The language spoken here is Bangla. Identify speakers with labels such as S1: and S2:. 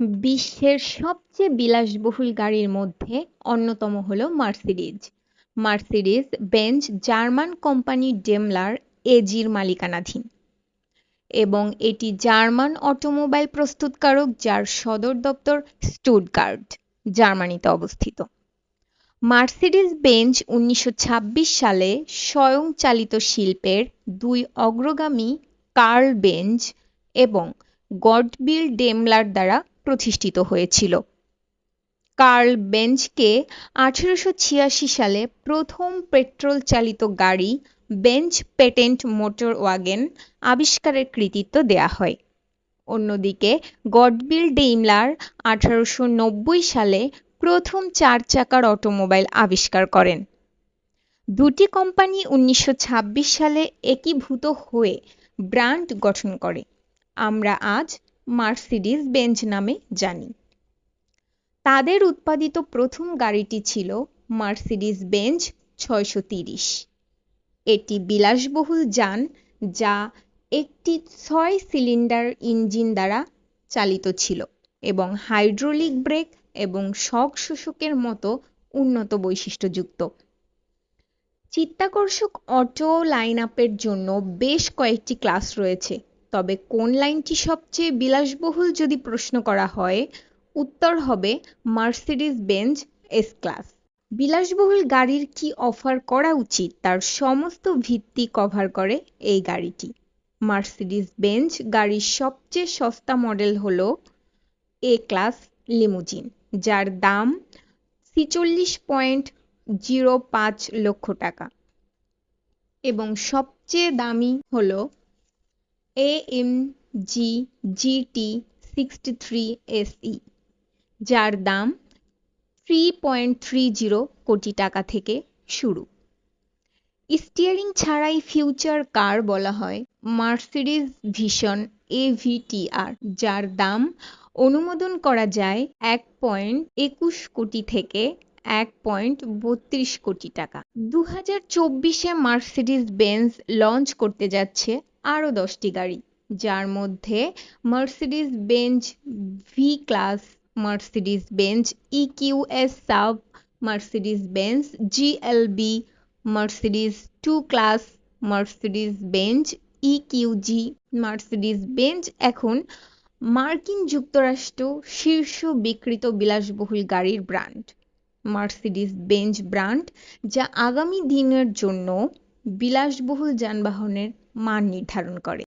S1: বিশ্বের সবচেয়ে বিলাসবহুল গাড়ির মধ্যে অন্যতম হল Mercedes. Mercedes Benz German company Daimler এজির মালিকানাধীন এবং এটি জার্মান অটোমোবাইল প্রস্তুতকারক যার সদর দপ্তর স্টুটগার্ট, জার্মানিতে অবস্থিত। মার্সিডিজ বেঞ্জ 1926 সালে স্বয়ংচালিত শিল্পের দুই অগ্রগামী কার্ল বেঞ্জ এবং গটবিল ডেমলার দ্বারা প্রতিষ্ঠিত হয়েছিল। কার্ল বেঞ্জকে 1886 সালে প্রথম পেট্রোল চালিত গাড়ি বেঞ্জ পেটেন্ট মোটর ওয়াগন আবিষ্কারের কৃতিত্ব দেয়া হয়। অন্যদিকে গটবিল ডেইমলার 1890 সালে প্রথম 4 চাকার অটোমোবাইল আবিষ্কার করেন। দুটি কোম্পানি 1926 সালে একীভূত হয়ে ব্র্যান্ড গঠন করে আমরা আজ মার্সিডিজ বেঞ্জ নামে জানি। তাদের উৎপাদিত প্রথম গাড়িটি ছিল মার্সিডিজ বেঞ্জ 630। এটি বিলাসবহুল যান যা একটি 6 সিলিন্ডার ইঞ্জিন দ্বারা চালিত ছিল এবং হাইড্রোলিক ব্রেক এবং শক শোষকের মতো উন্নত বৈশিষ্ট্যযুক্ত। চিত্তাকর্ষক অটো লাইনআপের জন্য বেশ কয়েকটি ক্লাস রয়েছে, তবে কোন লাইনটি সবচেয়ে বিলাসবহুল যদি প্রশ্ন করা হয়, উত্তর হবে মার্সিডিজ বেঞ্জ এস ক্লাস। বিলাসবহুল গাড়ির কি অফার করা উচিত তার সমস্ত ভিত্তি কভার করে এই গাড়িটি। মার্সিডিজ বেঞ্জ গাড়ির সবচেয়ে সস্তা মডেল হল এ ক্লাস লিমুজিন, যার দাম 46.05 লক্ষ টাকা, এবং সবচেয়ে দামি হল এএমজি জিটি 63 এসই, যার দাম 3.30 কোটি টাকা থেকে শুরু। স্টিয়ারিং ছাড়াই ফিউচার কার বলা হয় মার্সিডিজ ভিশন এভিটিআর, যার দাম অনুমোদন করা যায় 1.21 কোটি থেকে 1.32 কোটি টাকা। 2024-এ মার্সিডিজ বেঞ্জ লঞ্চ করতে যাচ্ছে আরও 10টি গাড়ি, যার মধ্যে Mercedes Benz V class, Mercedes Benz EQS সাব, Mercedes Benz GLB, Mercedes 2 class, Mercedes Benz EQG. Mercedes Benz এখন মার্কিন যুক্তরাষ্ট্র শীর্ষ বিক্রিত বিলাসবহুল গাড়ির ব্র্যান্ড। মার্সিডিজ বেঞ্জ ব্র্যান্ড যা আগামী দিনের জন্য বিলাসবহুল যানবাহনের মান নির্ধারণ করে।